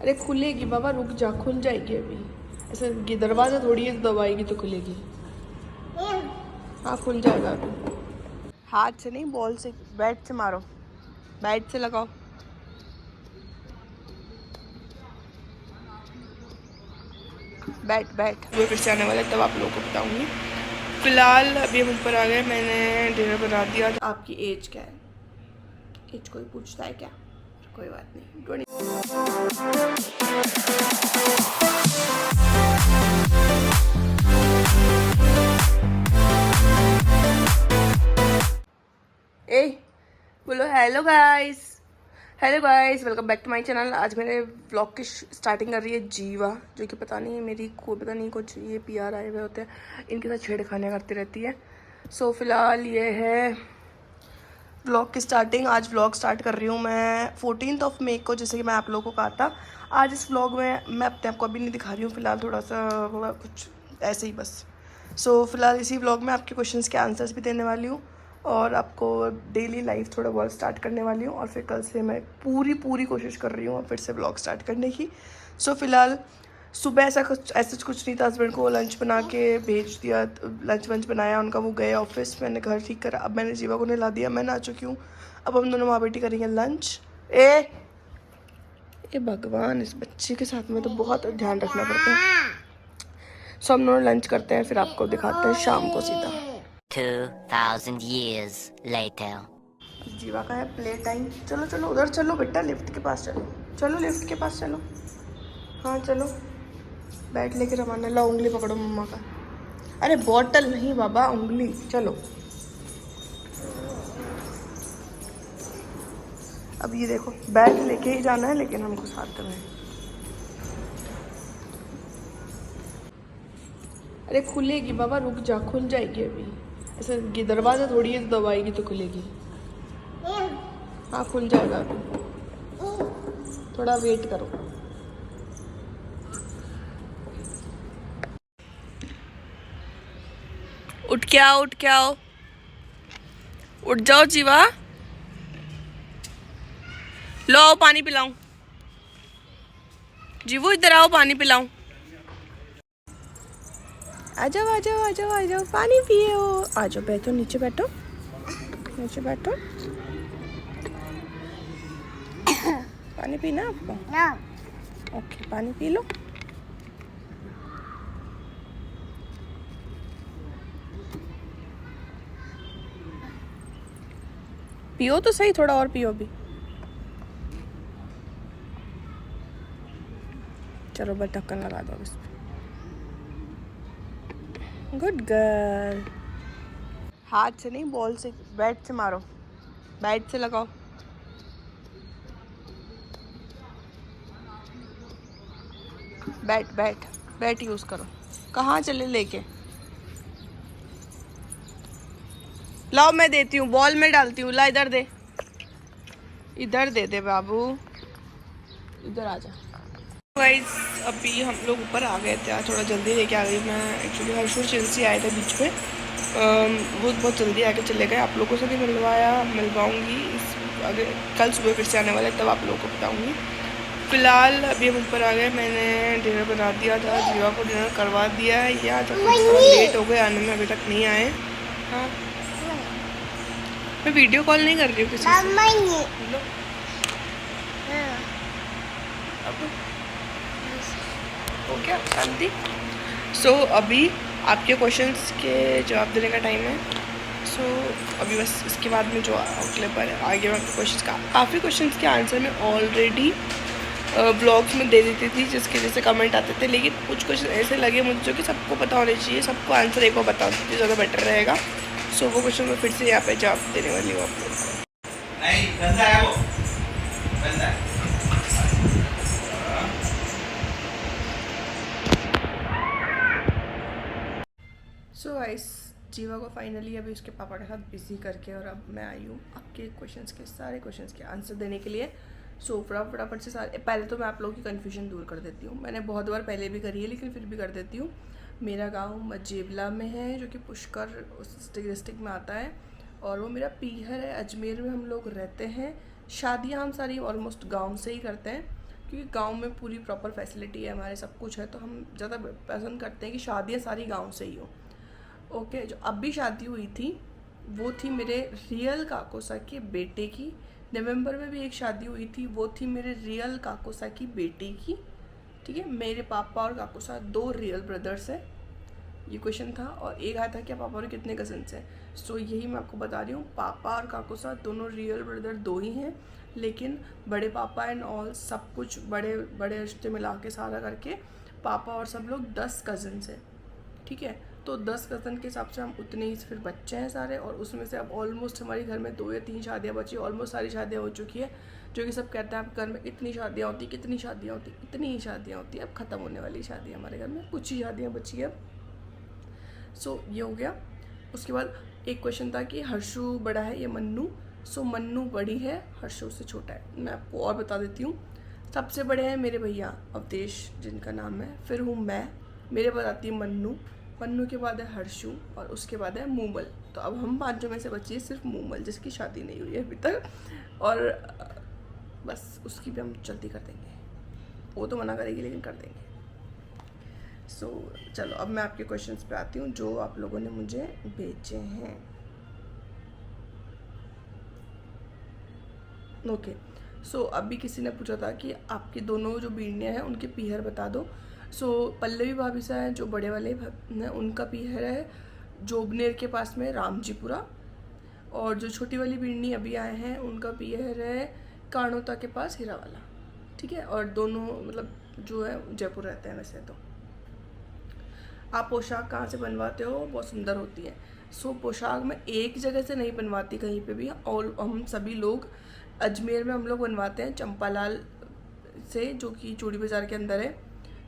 अरे खुलेगी बाबा, रुक जा, खुल जाएगी अभी। ऐसे दरवाज़ा थोड़ी है दबाएगी तो खुलेगी। हाँ खुल जाएगा अभी। हाथ से नहीं, बॉल से, बैट से मारो, बैट से लगाओ। बैट वो फिर से आने वाला है तब आप लोगों को बताऊंगी। फिलहाल अभी हम ऊपर आ गए, मैंने डिनर बना दिया। आपकी एज क्या है? एज कोई पूछता है क्या? कोई बात नहीं। 20। ए बोलो hello guys, hello guys, welcome back to my channel. आज मेरे व्लॉग की स्टार्टिंग कर रही है जीवा, जो कि पता नहीं मेरी को पता नहीं कुछ ये PR आए हुए होते हैं, इनके साथ छेड़खानियाँ करती रहती है। सो फिलहाल ये है व्लॉग की स्टार्टिंग। आज व्लॉग स्टार्ट कर रही हूँ मैं 14 मई को, जैसे कि मैं आप लोगों को कहा था। आज इस व्लॉग में मैं अपने आप को अभी नहीं दिखा रही हूँ, फिलहाल थोड़ा कुछ ऐसे ही बस। सो फिलहाल इसी व्लॉग में आपके क्वेश्चंस के आंसर्स भी देने वाली हूँ और आपको डेली लाइफ थोड़ा बहुत स्टार्ट करने वाली हूँ। और फिर कल से मैं पूरी कोशिश कर रही हूँ फिर से व्लॉग स्टार्ट करने की। सो फिलहाल सुबह ऐसा कुछ नहीं था। हस्बैंड को लंच बना के भेज दिया, लंच वंच बनाया उनका, वो गए ऑफिस, मैंने घर ठीक करा। अब मैंने जीवा को नहला दिया, मैं नहा चुकी हूँ। अब हम दोनों माँ बेटी करेंगे लंच। ए भगवान, इस बच्चे के साथ में तो बहुत ध्यान रखना पड़ता है। सो हम दोनों लंच करते हैं, फिर आपको दिखाते हैं शाम को सीधा। 2000 years later. जीवा का है प्ले टाइम। चलो चलो उधर चलो बेटा, लिफ्ट के पास चलो, चलो लिफ्ट के पास चलो। हाँ चलो, बैट लेके रवाना। लो उंगली पकड़ो मम्मा का। अरे बॉटल नहीं बाबा, उंगली। चलो अब ये देखो, बैट लेके ही जाना है लेकिन हमको साथ में। अरे खुलेगी बाबा, रुक जा, खुल जाएगी अभी। ऐसे दरवाज़ा थोड़ी है दबाएगी तो खुलेगी। हाँ खुल जाएगा अभी, थोड़ा वेट करो। उठ के आओ, उठ के आओ, उठ जाओ जीवा। लो आओ पानी पिलाऊं। जीवो इधर आओ, पानी पिलाऊं। आ जाओ आ जाओ आ जाओ आ जाओ, पानी पियो। आ जाओ, बैठो नीचे, बैठो नीचे बैठो। पानी पीना आपको? No. ओके, पानी पी लो। पियो तो सही, थोड़ा और पियो अभी। चलो बस ढक्कन लगा दो इस पे। Good girl. हाथ से नहीं, बॉल से, बैट से मारो, बैट से लगाओ। बैट यूज करो। कहाँ चले लेके? लाओ मैं देती हूँ, बॉल में डालती हूँ। ला इधर दे, इधर दे दे बाबू, इधर आ जा। गाइस अभी हम लोग ऊपर आ गए थे, आज थोड़ा जल्दी लेके आ गई मैं। एक्चुअली हर्षू चिल्सी आए थे बीच में, वो बहुत जल्दी आके चले गए। आप लोगों से भी मिलवाऊँगी अगर कल सुबह फिर से आने वाले तब आप लोगों को बताऊँगी। फिलहाल अभी हम ऊपर आ गए, मैंने डिनर बना दिया था, जीवा को डिनर करवा दिया है। या तो लेट हो गए आने में, अभी तक नहीं आए। हाँ मैं वीडियो कॉल नहीं कर रही हूँ किसी से। अब हो गया शांति। सो अभी आपके क्वेश्चंस के जवाब देने का टाइम है। सो अभी बस इसके बाद में जो अगले पर आगे वाले क्वेश्चंस का, काफ़ी क्वेश्चंस के आंसर मैं ऑलरेडी ब्लॉग्स में दे देती थी, जिसके जैसे कमेंट आते थे, लेकिन कुछ क्वेश्चन ऐसे लगे मुझे जो कि सबको पता होने चाहिए, सबको आंसर एक बार बता देती ज़्यादा बेटर रहेगा। सो वो क्वेश्चन मैं फिर से यहाँ पे जवाब देने वाली हूँ आप लोगों को। नहीं गंदा है वो, गंदा है। सो गाइस जीवा को फाइनली अभी उसके पापा के साथ बिजी करके, और अब मैं आई हूँ आपके क्वेश्चंस के, सारे क्वेश्चंस के आंसर देने के लिए। सो फटाफट से सारे, पहले तो मैं आप लोगों की कन्फ्यूजन दूर कर देती हूँ। मैंने बहुत बार पहले भी करी है लेकिन फिर भी कर देती हूँ। मेरा गांव मजेबला में है, जो कि पुष्कर डिस्ट्रिक्ट में आता है, और वो मेरा पीहर है। अजमेर में हम लोग रहते हैं। शादियाँ हम सारी ऑलमोस्ट गाँव से ही करते हैं, क्योंकि गांव में पूरी प्रॉपर फैसिलिटी है, हमारे सब कुछ है, तो हम ज़्यादा पसंद करते हैं कि शादियाँ सारी गांव से ही हो। ओके, जो अब भी शादी हुई थी वो थी मेरे रियल काकोसा के बेटे की। नवंबर में भी एक शादी हुई थी, वो थी मेरे रियल काकोसा की बेटे की। ठीक है, मेरे पापा और काकोसा 2 रियल ब्रदर्स हैं, ये क्वेश्चन था। और एक आया था कि पापा और कितने कजन्स हैं। सो यही मैं आपको बता रही हूँ, पापा और काकोसा दोनों रियल ब्रदर 2 ही हैं, लेकिन बड़े पापा एंड ऑल सब कुछ बड़े बड़े रिश्ते मिला के सारा करके पापा और सब लोग 10 कज़न्स हैं। ठीक है, तो 10 कज़न के हिसाब से हम उतने ही फिर बच्चे हैं सारे, और उसमें से अब ऑलमोस्ट हमारे घर में 2 या 3 शादियाँ बची, ऑलमोस्ट सारी शादियाँ हो चुकी है। जो कि सब कहते हैं आप घर में इतनी शादियाँ होती, कितनी शादियाँ होती, इतनी ही शादियाँ होती, अब ख़त्म होने वाली शादी हमारे घर में, कुछ ही शादियाँ बची है। सो ये हो गया। उसके बाद एक क्वेश्चन था कि हर्षु बड़ा है या मन्नू। सो मन्नू बड़ी है, हर्षु से छोटा है। मैं आपको और बता देती हूँ, सबसे बड़े हैं मेरे भैया अवधेश जिनका नाम है, फिर हूँ मैं, मेरे बाद आती है मन्नू, मन्नू के बाद है हर्षु, और उसके बाद है मूमल। तो अब हम 5 में से बची है सिर्फ मूमल, जिसकी शादी नहीं हुई है अभी तक, और बस उसकी भी हम जल्दी कर देंगे, वो तो मना करेगी लेकिन कर देंगे। सो चलो अब मैं आपके क्वेश्चंस पे आती हूँ जो आप लोगों ने मुझे भेजे हैं। ओके, सो अभी किसी ने पूछा था कि आपकी दोनों जो बीड़ियाँ हैं उनके पीहर बता दो। सो पल्लवी भाभी सा है जो बड़े वाले हैं, उनका पीहर है जोबनेर के पास में रामजीपुरा, और जो छोटी वाली बीड़नी अभी आए हैं उनका पीहर है कानोता के पास हीरावाला। ठीक है, और दोनों मतलब जो है जयपुर रहते हैं वैसे तो। आप पोशाक कहाँ से बनवाते हो, बहुत सुंदर होती है। सो पोशाक मैं एक जगह से नहीं बनवाती कहीं पे भी, और हम सभी लोग अजमेर में हम लोग बनवाते हैं चंपालाल से, जो कि चूड़ी बाज़ार के अंदर है।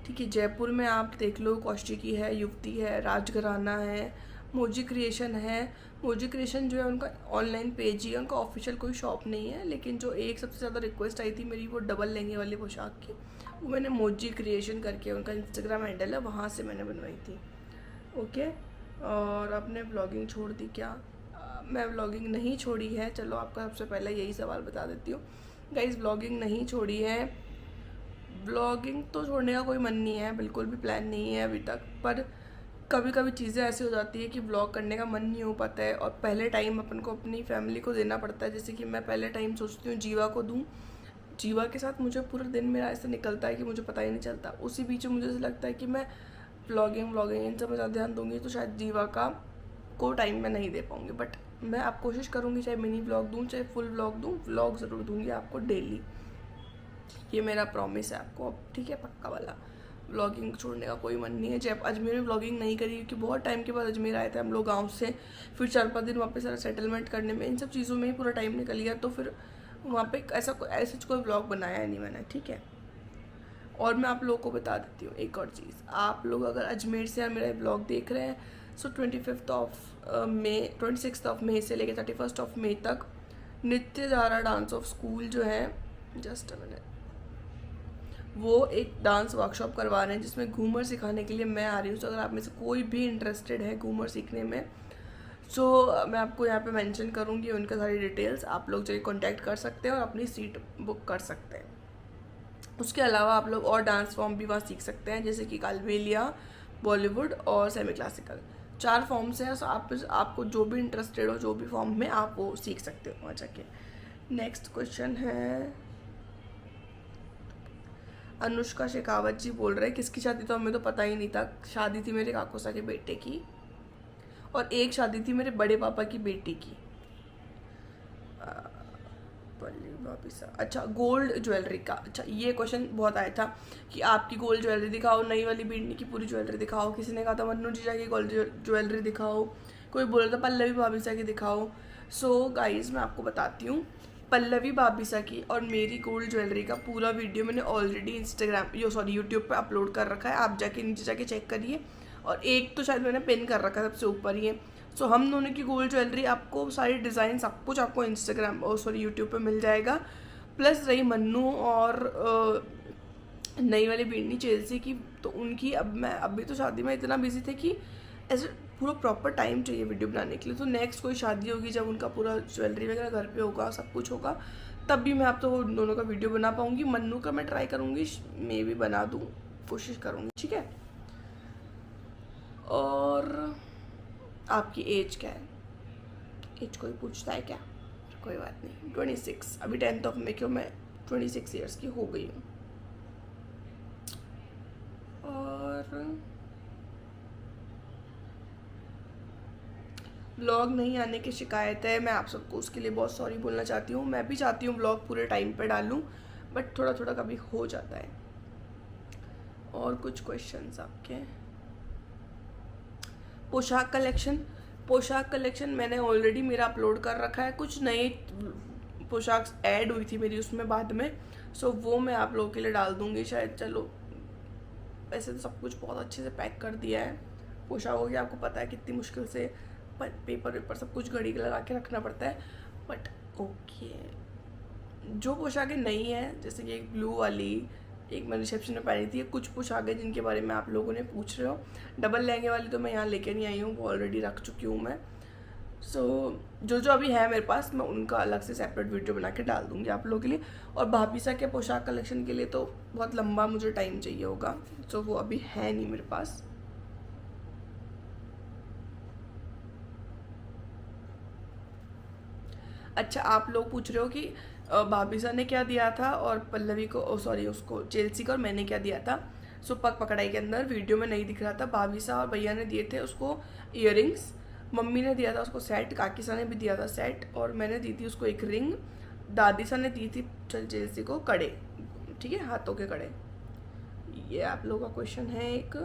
ठीक है, जयपुर में आप देख लो कौशिकी है, युवती है, राजघराना है, मोजी क्रिएशन है। मोजी क्रिएशन जो है उनका ऑनलाइन पेज ही है, उनका ऑफिशियल कोई शॉप नहीं है, लेकिन जो एक सबसे ज़्यादा रिक्वेस्ट आई थी मेरी वो डबल लहंगे वाली पोशाक की, वो मैंने मोजी क्रिएशन करके उनका इंस्टाग्राम हैंडल है, वहाँ से मैंने बनवाई थी। ओके, और आपने व्लॉगिंग छोड़ दी क्या? मैं व्लॉगिंग नहीं छोड़ी है। चलो आपका सबसे पहले यही सवाल बता देती हूँ गाइस, व्लॉगिंग नहीं छोड़ी है। व्लॉगिंग तो छोड़ने का कोई मन नहीं है, बिल्कुल भी प्लान नहीं है अभी तक, पर कभी कभी चीज़ें ऐसी हो जाती है कि व्लॉग करने का मन नहीं हो पाता है, और पहले टाइम अपन को अपनी फैमिली को देना पड़ता है। जैसे कि मैं पहले टाइम सोचती हूँ जीवा को दूँ, जीवा के साथ मुझे पूरा दिन मेरा ऐसा निकलता है कि मुझे पता ही नहीं चलता। उसी बीच में मुझे ऐसा लगता है कि मैं व्लॉगिंग इन सब में ज़्यादा ध्यान दूँगी तो शायद जीवा को टाइम मैं नहीं दे पाऊँगी। बट मैं आप कोशिश करूँगी, चाहे मिनी व्लॉग दूँ चाहे फुल व्लॉग दूँ, व्लॉग ज़रूर दूँगी आपको डेली, ये मेरा प्रॉमिस है आपको। ठीक है, पक्का वाला। व्लॉगिंग छोड़ने का कोई मन नहीं है। जब अजमेर में व्लॉगिंग नहीं करी क्योंकि बहुत टाइम के बाद अजमेर आए थे हम लोग गांव से, फिर 4-5 दिन वहाँ पे सारा सेटलमेंट करने में, इन सब चीज़ों में ही पूरा टाइम निकल गया, तो फिर वहाँ पे ऐसा कोई व्लॉग बनाया नहीं मैंने। ठीक है, और मैं आप लोगों को बता देती हूँ एक और चीज़, आप लोग अगर अजमेर से मेरा व्लॉग देख रहे हैं, सो 26 ऑफ मई से लेकर 31 ऑफ मई तक नित्यधारा डांस ऑफ स्कूल जो है, जस्ट अ मिनट, वो एक डांस वर्कशॉप करवा रहे हैं जिसमें घूमर सिखाने के लिए मैं आ रही हूँ। तो अगर आप में से कोई भी इंटरेस्टेड है घूमर सीखने में, सो मैं आपको यहाँ पे मेंशन करूँगी उनका सारी डिटेल्स, आप लोग जाके कांटेक्ट कर सकते हैं और अपनी सीट बुक कर सकते हैं। उसके अलावा आप लोग और डांस फॉर्म भी वहाँ सीख सकते हैं, जैसे कि कालबेलिया, बॉलीवुड और सेमी क्लासिकल, 4 फॉर्म्स हैं। सो आपको जो भी इंटरेस्टेड हो, जो भी फॉर्म में, आप वो सीख सकते हो वहाँ जाके। नेक्स्ट क्वेश्चन है, अनुष्का शेखावत जी बोल रहे हैं किसकी शादी, तो हमें तो पता ही नहीं था। शादी थी मेरे काकोसा के बेटे की, और एक शादी थी मेरे बड़े पापा की बेटी की। अच्छा, गोल्ड ज्वेलरी का, अच्छा ये क्वेश्चन बहुत आया था कि आपकी गोल्ड ज्वेलरी दिखाओ, नई वाली बीड़नी की पूरी ज्वेलरी दिखाओ। किसी ने कहा था मन्नू जीजा की गोल्ड ज्वेलरी दिखाओ, कोई बोल रहा था पल्लवी भाभी सा की दिखाओ। सो गाइज मैं आपको बताती हूँ, पल्लवी भाभी सा की और मेरी गोल्ड ज्वेलरी का पूरा वीडियो मैंने ऑलरेडी यूट्यूब पे अपलोड कर रखा है, आप जाके नीचे जाके चेक करिए। और एक तो शायद मैंने पिन कर रखा है सबसे ऊपर ही है। सो हम दोनों की गोल्ड ज्वेलरी आपको सारी डिज़ाइन सब कुछ आपको यूट्यूब पे मिल जाएगा। प्लस रही मन्नू और नई वाली बीड़नी चेल्सी की, तो उनकी अभी तो शादी में इतना बिजी थे कि ऐसे पूरा प्रॉपर टाइम चाहिए वीडियो बनाने के लिए। तो नेक्स्ट कोई शादी होगी जब उनका पूरा ज्वेलरी वगैरह घर पे होगा, सब कुछ होगा, तब भी मैं आप तो उन दोनों का वीडियो बना पाऊंगी। मन्नू का मैं ट्राई करूंगी, मैं भी बना दूं, कोशिश करूंगी, ठीक है। और आपकी एज क्या है? एज कोई पूछता है क्या? कोई बात नहीं, 26। अभी 10th ऑफ मे को मैं 26 ईयर्स की हो गई हूँ। और व्लॉग नहीं आने की शिकायत है, मैं आप सबको उसके लिए बहुत सॉरी बोलना चाहती हूँ। मैं भी चाहती हूँ व्लॉग पूरे टाइम पे डालूँ, बट थोड़ा थोड़ा कभी हो जाता है। और कुछ क्वेश्चंस आपके? पोशाक कलेक्शन मैंने ऑलरेडी मेरा अपलोड कर रखा है। कुछ नई पोशाक ऐड हुई थी मेरी उसमें बाद में, सो वो मैं आप लोगों के लिए डाल दूंगी शायद। चलो, वैसे तो सब कुछ बहुत अच्छे से पैक कर दिया है। पोशाकों की आपको पता है कितनी मुश्किल से पेपर वेपर सब कुछ घड़ी लगा के रखना पड़ता है, बट ओके। जो पोशाकें नई हैं, जैसे कि एक ब्लू वाली, एक मैं रिसेप्शन में पहनी थी, कुछ पोशाकें जिनके बारे में आप लोगों ने पूछ रहे हो। डबल लहंगे वाली तो मैं यहाँ लेके नहीं आई हूँ, वो ऑलरेडी रख चुकी हूँ मैं। सो जो जो अभी है मेरे पास, मैं उनका अलग से सेपरेट वीडियो बना के डाल दूँगी आप लोगों के लिए। और भाभीसा के पोशाक कलेक्शन के लिए तो बहुत लंबा मुझे टाइम चाहिए होगा, सो वो अभी है नहीं मेरे पास। अच्छा, आप लोग पूछ रहे हो कि भाभीसा ने क्या दिया था और पल्लवी को, सॉरी उसको चेल्सी को, और मैंने क्या दिया था। सो पक पकड़ाई के अंदर वीडियो में नहीं दिख रहा था। भाभीसा और भैया ने दिए थे उसको इयररिंग्स, मम्मी ने दिया था उसको सेट, काकीसा ने भी दिया था सेट, और मैंने दी थी उसको एक रिंग। दादीसा ने दी थी चेल्सी को कड़े, ठीक है, हाथों के कड़े। ये आप लोगों का क्वेश्चन है एक।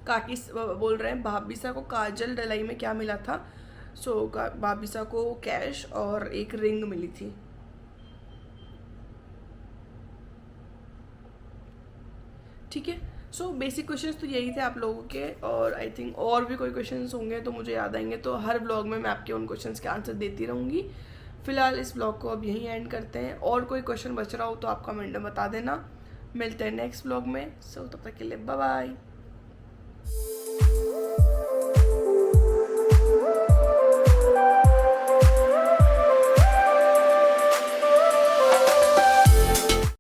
काकी बोल रहे हैं भाभीसा को काजल डलाई में क्या मिला था। सो भाभीसा को कैश और एक रिंग मिली थी। ठीक है, सो बेसिक क्वेश्चंस तो यही थे आप लोगों के। और आई थिंक और भी कोई क्वेश्चंस होंगे तो मुझे याद आएंगे, तो हर ब्लॉग में मैं आपके उन क्वेश्चंस के आंसर देती रहूँगी। फिलहाल इस ब्लॉग को अब यहीं एंड करते हैं। और कोई क्वेश्चन बच रहा हो तो आप कमेंट में बता देना। मिलते हैं नेक्स्ट ब्लॉग में। सो तब तक के लिए बाय बाय।